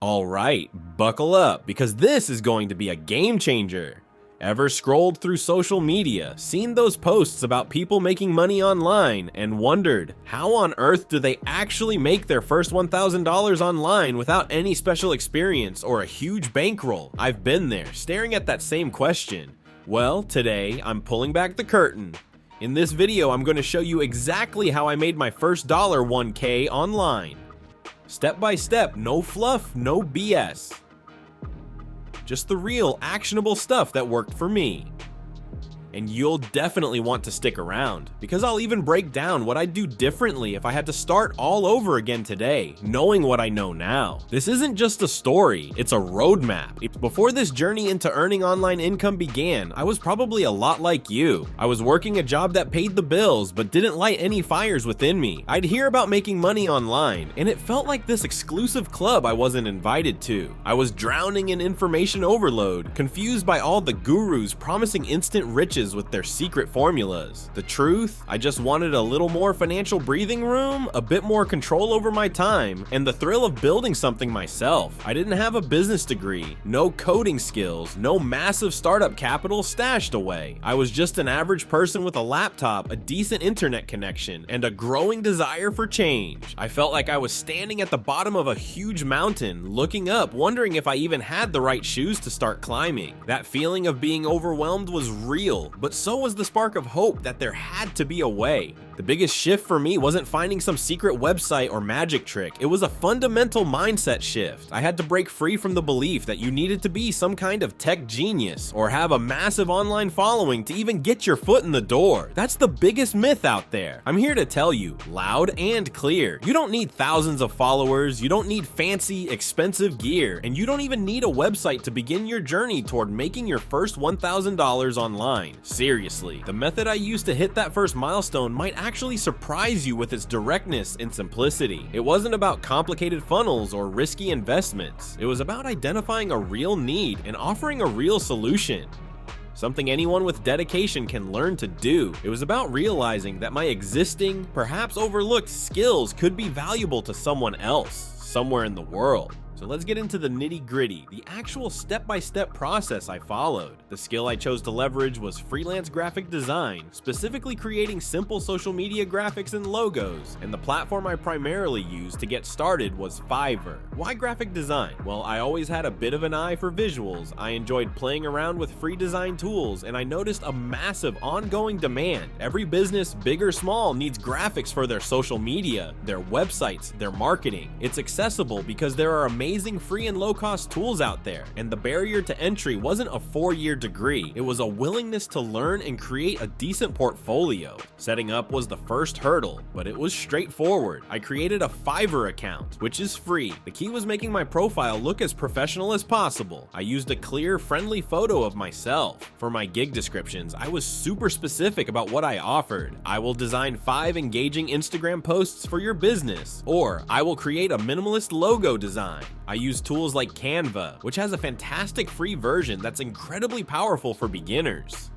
Alright, buckle up, because this is going to be a game changer. Ever scrolled through social media, seen those posts about people making money online, and wondered, how on earth do they actually make their first $1,000 online without any special experience or a huge bankroll? I've been there, staring at that same question. Well, today, I'm pulling back the curtain. In this video, I'm going to show you exactly how I made my first $1K online. Step by step, no fluff, no BS. Just the real, actionable stuff that worked for me. And you'll definitely want to stick around, because I'll even break down what I'd do differently if I had to start all over again today, knowing what I know now. This isn't just a story, it's a roadmap. Before this journey into earning online income began, I was probably a lot like you. I was working a job that paid the bills, but didn't light any fires within me. I'd hear about making money online, and it felt like this exclusive club I wasn't invited to. I was drowning in information overload, confused by all the gurus promising instant riches with their secret formulas. The truth, I just wanted a little more financial breathing room, a bit more control over my time, and the thrill of building something myself. I didn't have a business degree, no coding skills, no massive startup capital stashed away. I was just an average person with a laptop, a decent internet connection, and a growing desire for change. I felt like I was standing at the bottom of a huge mountain, looking up, wondering if I even had the right shoes to start climbing. That feeling of being overwhelmed was real, but so was the spark of hope that there had to be a way. The biggest shift for me wasn't finding some secret website or magic trick. It was a fundamental mindset shift. I had to break free from the belief that you needed to be some kind of tech genius or have a massive online following to even get your foot in the door. That's the biggest myth out there. I'm here to tell you, loud and clear, you don't need thousands of followers, you don't need fancy, expensive gear, and you don't even need a website to begin your journey toward making your first $1,000 online. Seriously, the method I used to hit that first milestone might actually surprise you with its directness and simplicity. It wasn't about complicated funnels or risky investments. It was about identifying a real need and offering a real solution. Something anyone with dedication can learn to do. It was about realizing that my existing, perhaps overlooked skills could be valuable to someone else, somewhere in the world. So let's get into the nitty-gritty, the actual step-by-step process I followed. The skill I chose to leverage was freelance graphic design, specifically creating simple social media graphics and logos, and the platform I primarily used to get started was Fiverr. Why graphic design? Well, I always had a bit of an eye for visuals. I enjoyed playing around with free design tools, and I noticed a massive ongoing demand. Every business, big or small, needs graphics for their social media, their websites, their marketing. It's accessible because there are amazing free and low-cost tools out there, and the barrier to entry wasn't a 4-year degree. It was a willingness to learn and create a decent portfolio. Setting up was the first hurdle, but it was straightforward. I created a Fiverr account, which is free. The key was making my profile look as professional as possible. I used a clear, friendly photo of myself. For my gig descriptions, I was super specific about what I offered. I will design 5 engaging Instagram posts for your business, or I will create a minimalist logo design. I use tools like Canva, which has a fantastic free version that's incredibly powerful for beginners.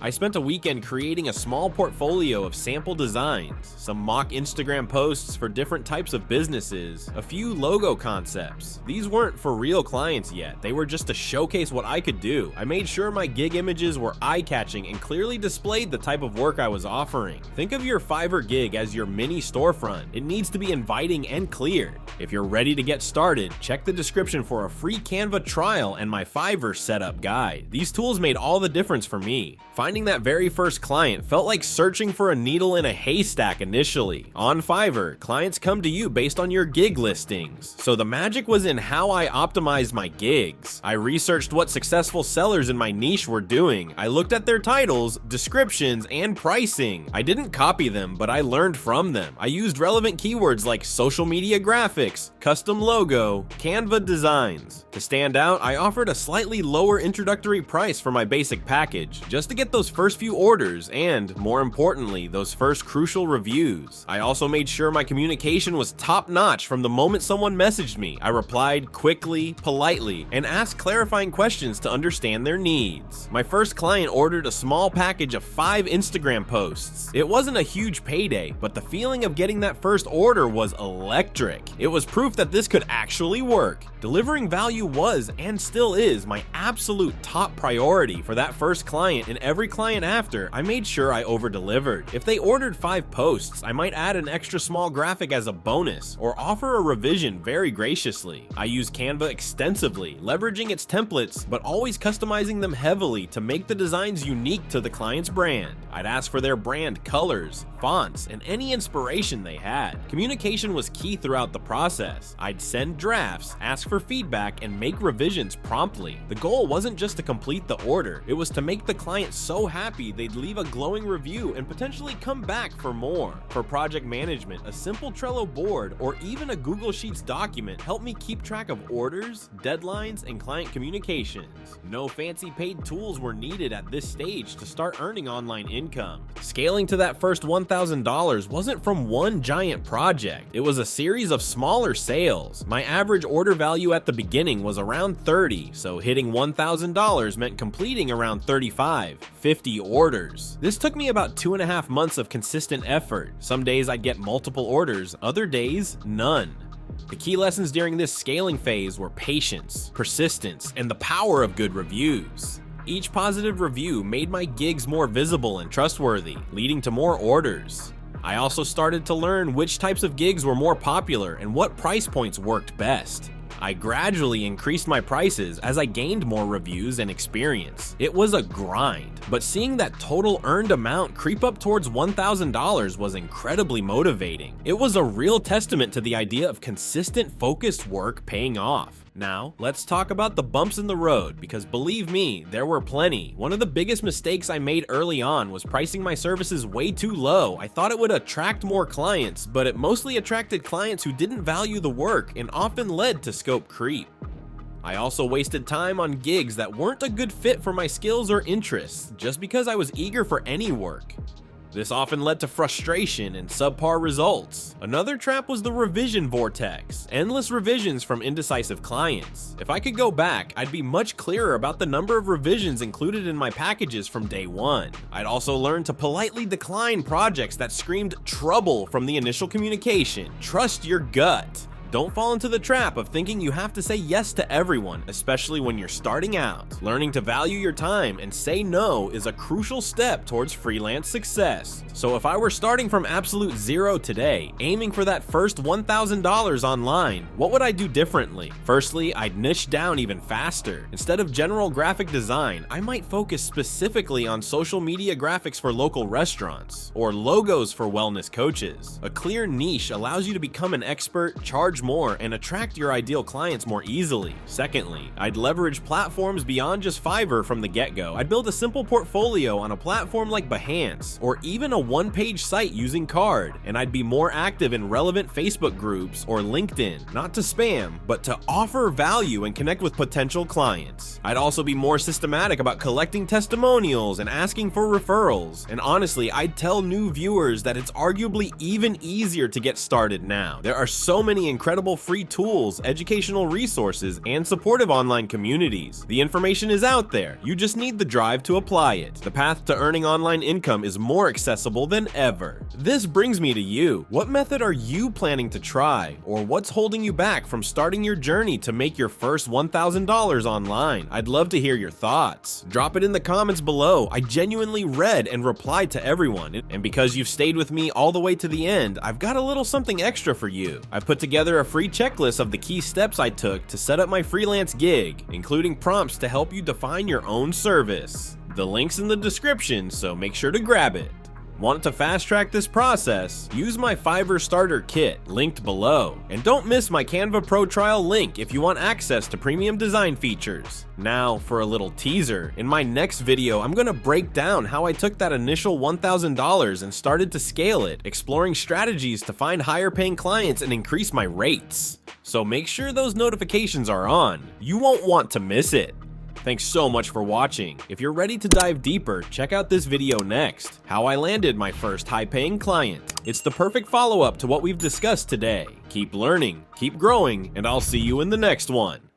I spent a weekend creating a small portfolio of sample designs, some mock Instagram posts for different types of businesses, a few logo concepts. These weren't for real clients yet, they were just to showcase what I could do. I made sure my gig images were eye-catching and clearly displayed the type of work I was offering. Think of your Fiverr gig as your mini storefront. It needs to be inviting and clear. If you're ready to get started, check the description for a free Canva trial and my Fiverr setup guide. These tools made all the difference for me. Finding that very first client felt like searching for a needle in a haystack initially. On Fiverr, clients come to you based on your gig listings. So the magic was in how I optimized my gigs. I researched what successful sellers in my niche were doing. I looked at their titles, descriptions, and pricing. I didn't copy them, but I learned from them. I used relevant keywords like social media graphics, custom logo, Canva designs. To stand out, I offered a slightly lower introductory price for my basic package, just just to get those first few orders and, more importantly, those first crucial reviews. I also made sure my communication was top-notch from the moment someone messaged me. I replied quickly, politely, and asked clarifying questions to understand their needs. My first client ordered a small package of 5 Instagram posts. It wasn't a huge payday, but the feeling of getting that first order was electric. It was proof that this could actually work. Delivering value was, and still is, my absolute top priority for that first client, and every client after, I made sure I over-delivered. If they ordered 5 posts, I might add an extra small graphic as a bonus, or offer a revision very graciously. I use Canva extensively, leveraging its templates, but always customizing them heavily to make the designs unique to the client's brand. I'd ask for their brand colors, fonts, and any inspiration they had. Communication was key throughout the process. I'd send drafts, ask for feedback, and make revisions promptly. The goal wasn't just to complete the order, it was to make the client so happy they'd leave a glowing review and potentially come back for more. For project management, a simple Trello board or even a Google Sheets document helped me keep track of orders, deadlines, and client communications. No fancy paid tools were needed at this stage to start earning online income. Scaling to that first $1,000 wasn't from one giant project, it was a series of smaller sales. My average order value at the beginning was around 30, so hitting $1,000 meant completing around 35, 50 orders. This took me about 2.5 months of consistent effort. Some days I'd get multiple orders, other days, none. The key lessons during this scaling phase were patience, persistence, and the power of good reviews. Each positive review made my gigs more visible and trustworthy, leading to more orders. I also started to learn which types of gigs were more popular and what price points worked best. I gradually increased my prices as I gained more reviews and experience. It was a grind, but seeing that total earned amount creep up towards $1,000 was incredibly motivating. It was a real testament to the idea of consistent, focused work paying off. Now, let's talk about the bumps in the road, because believe me, there were plenty. One of the biggest mistakes I made early on was pricing my services way too low. I thought it would attract more clients, but it mostly attracted clients who didn't value the work and often led to scope creep. I also wasted time on gigs that weren't a good fit for my skills or interests, just because I was eager for any work. This often led to frustration and subpar results. Another trap was the revision vortex, endless revisions from indecisive clients. If I could go back, I'd be much clearer about the number of revisions included in my packages from day one. I'd also learn to politely decline projects that screamed trouble from the initial communication. Trust your gut. Don't fall into the trap of thinking you have to say yes to everyone, especially when you're starting out. Learning to value your time and say no is a crucial step towards freelance success. So if I were starting from absolute zero today, aiming for that first $1,000 online, what would I do differently? Firstly, I'd niche down even faster. Instead of general graphic design, I might focus specifically on social media graphics for local restaurants, or logos for wellness coaches. A clear niche allows you to become an expert, charge more, and attract your ideal clients more easily. Secondly, I'd leverage platforms beyond just Fiverr from the get-go. I'd build a simple portfolio on a platform like Behance, or even a one-page site using Card, and I'd be more active in relevant Facebook groups or LinkedIn, not to spam, but to offer value and connect with potential clients. I'd also be more systematic about collecting testimonials and asking for referrals, and honestly, I'd tell new viewers that it's arguably even easier to get started now. There are so many incredible free tools, educational resources, and supportive online communities. The information is out there, you just need the drive to apply it. The path to earning online income is more accessible than ever. This brings me to you. What method are you planning to try, or what's holding you back from starting your journey to make your first $1,000 online? I'd love to hear your thoughts. Drop it in the comments below. I genuinely read and replied to everyone, and because you've stayed with me all the way to the end, I've got a little something extra for you. I've put together a free checklist of the key steps I took to set up my freelance gig, including prompts to help you define your own service. The link's in the description, so make sure to grab it. Want to fast track this process? Use my Fiverr starter kit, linked below. And don't miss my Canva Pro trial link if you want access to premium design features. Now, for a little teaser, in my next video, I'm gonna break down how I took that initial $1,000 and started to scale it, exploring strategies to find higher paying clients and increase my rates. So make sure those notifications are on. You won't want to miss it. Thanks so much for watching. If you're ready to dive deeper, check out this video next, how I landed my first high-paying client. It's the perfect follow-up to what we've discussed today. Keep learning, keep growing, and I'll see you in the next one.